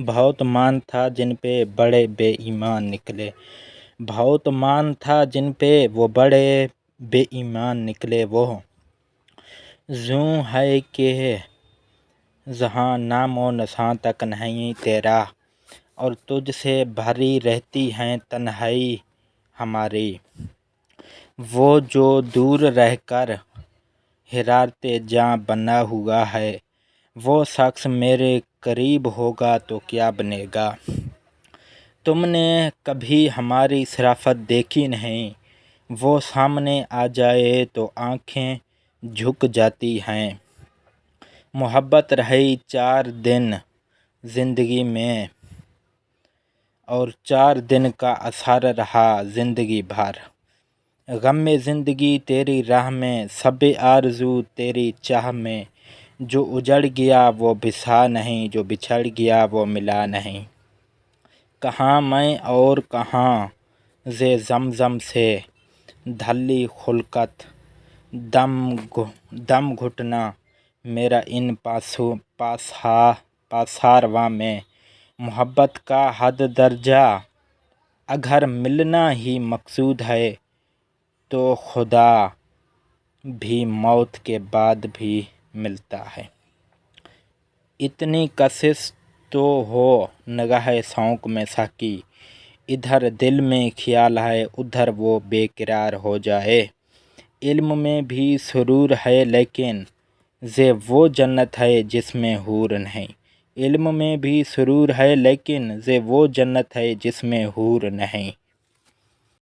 بہت مان تھا جن پہ بڑے بے ایمان نکلے، بہت مان تھا جن پہ وہ بڑے بے ایمان نکلے۔ وہ یوں ہے کہ جہاں نام و نشاں تک نہیں تیرا، اور تجھ سے بھری رہتی ہے تنہائی ہماری۔ وہ جو دور رہ کر حرارت جاں بنا ہوا ہے، وہ شخص میرے قریب ہوگا تو کیا بنے گا۔ تم نے کبھی ہماری شرافت دیکھی نہیں، وہ سامنے آ جائے تو آنکھیں جھک جاتی ہیں۔ محبت رہی 4 دن زندگی میں، اور 4 دن کا اثر رہا زندگی بھر۔ غم زندگی تیری راہ میں، شب آرزو تیری چاہ میں، جو اجڑ گیا وہ بسا نہیں، جو بچھڑ گیا وہ ملا نہیں۔ کہاں میں اور کہاں زے زمزم سے دھلی خلقت، دم گھٹنا میرا ان پاسارواں میں۔ محبت کا حد درجہ اگر ملنا ہی مقصود ہے، تو خدا بھی موت کے بعد بھی ملتا ہے۔ اتنی کشش تو ہو نگاہ شوق میں ساقی، ادھر دل میں خیال ہے ادھر وہ بے قرار ہو جائے۔ علم میں بھی سرور ہے لیکن یہ وہ جنت ہے جس میں حور نہیں۔ علم میں بھی سرور ہے لیکن یہ وہ جنت ہے جس میں حور نہیں۔